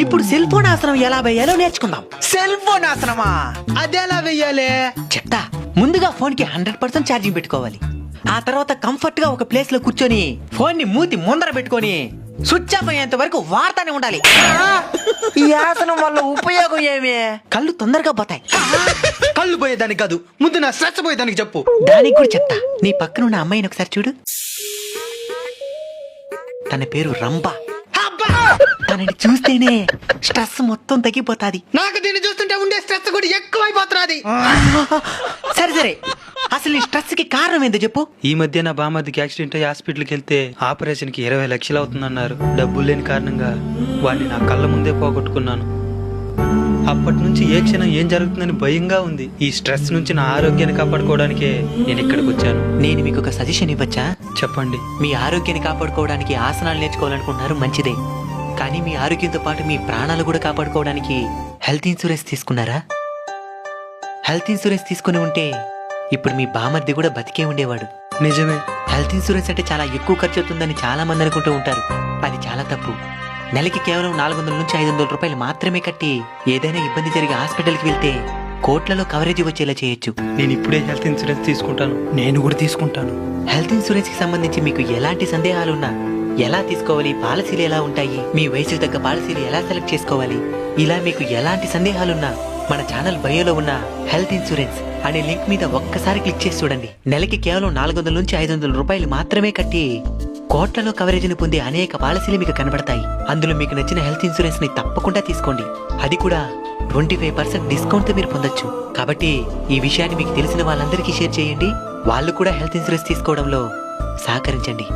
ఇప్పుడు cell phone ఆసనం ఎలా వేయాలో నేర్చుకుందాం. సెల్ ఫోన్ ఆసనమా? అదెలా వెయ్యాలి? చెప్తా. ముందుగా ఫోన్ కి 100% ఛార్జింగ్ పెట్టుకోవాలి. ఆ తర్వాత కంఫర్ట్ గా ఒక ప్లేస్ లో కూర్చొని ఫోన్ ని మూతి ముందర పెట్టుకొని స్విచ్ ఆఫ్ అయ్యేంత వరకు వాడుతానే ఉండాలి. ఈ ఆసనం వల్ల ఉపయోగం ఏమి? కళ్ళు తొందరగా పోతాయి. కళ్ళు పోయేదానికి కాదు, ముందు నా స్ట్రెస్ పోయేదానికి చెప్పు. దానికి కూడా చెప్తా. నీ పక్కన ఉన్న అమ్మాయిని ఒకసారి చూడు. తన పేరు రంభ. అబ్బా! తనని చూస్తేనే స్ట్రెస్ మొత్తం తగ్గిపోతాది. నాకు దీన్ని చూస్తుంటే ఉండే స్ట్రెస్ కూడా ఎక్కువైపోతున్నది. సరే సరే, అసలు నీ స్ట్రెస్ కి కారణం ఏందో చెప్పు. ఈ మధ్య నా బామ్మదికి యాక్సిడెంట్ అయ్యి హాస్పిటల్కి వెళ్తే ఆపరేషన్ కి 20 లక్షలు అవుతుందన్నారు. డబ్బులు లేని కారణంగా వాడిని నా కళ్ళ ముందే పోగొట్టుకున్నాను. అప్పటి నుంచి ఏ క్షణం ఏం జరుగుతుందని భయంగా ఉంది. ఈ స్ట్రెస్ నుంచి నా ఆరోగ్యాన్ని కాపాడుకోవడానికే నేను ఇక్కడికి వచ్చాను. నేను మీకు ఒక సజెషన్ ఇవ్వచ్చా? చెప్పండి. మీ ఆరోగ్యాన్ని కాపాడుకోవడానికి ఆసనాలు నేర్చుకోవాలనుకుంటున్నారు, మంచిదే. కానీ మీ ఆరోగ్యంతో పాటు మీ ప్రాణాలు కూడా కాపాడుకోవడానికి హెల్త్ ఇన్సూరెన్స్ తీసుకున్నారా? హెల్త్ ఇన్సూరెన్స్ తీసుకుని ఉంటే ఇప్పుడు మీ బామర్ది కూడా బతికే ఉండేవాడు. నిజమే. హెల్త్ ఇన్సూరెన్స్ అంటే చాలా ఎక్కువ ఖర్చు అవుతుందని చాలా మంది అనుకుంటూ ఉంటారు. అది చాలా తప్పు. నెలకి కేవలం 400 నుంచి 500 రూపాయలు మాత్రమే కట్టి ఏదైనా ఇబ్బంది జరిగి హాస్పిటల్కి వెళ్తే కోట్లలో కవరేజ్ వచ్చేలా చేయొచ్చు. నేను ఇప్పుడే హెల్త్ ఇన్సూరెన్స్ తీసుకుంటాను. నేను కూడా తీసుకుంటాను. హెల్త్ ఇన్సూరెన్స్ కి సంబంధించి మీకు ఎలాంటి సందేహాలున్నా, ఎలా తీసుకోవాలి, పాలసీలు ఎలా ఉంటాయి, మీ వయసుకు తగ్గ పాలసీలు ఎలా సెలెక్ట్ చేసుకోవాలి, ఇలా మీకు ఎలాంటి సందేహాలున్నా మన ఛానల్ బయోలో ఉన్న హెల్త్ ఇన్సూరెన్స్ అనే లింక్ మీద ఒక్కసారి క్లిక్ చేసి చూడండి. నెలకి కేవలం 400 నుంచి 500 రూపాయలు మాత్రమే కట్టి కోట్లలో కవరేజ్ ని పొందే అనేక పాలసీలు మీకు కనబడతాయి. అందులో మీకు నచ్చిన హెల్త్ ఇన్సూరెన్స్ ని తప్పకుండా తీసుకోండి. అది కూడా 25% డిస్కౌంట్ తో మీరు పొందొచ్చు. కాబట్టి ఈ విషయాన్ని మీకు తెలిసిన వాళ్ళందరికీ షేర్ చేయండి. వాళ్ళు కూడా హెల్త్ ఇన్సూరెన్స్ తీసుకోవడంలో సహకరించండి.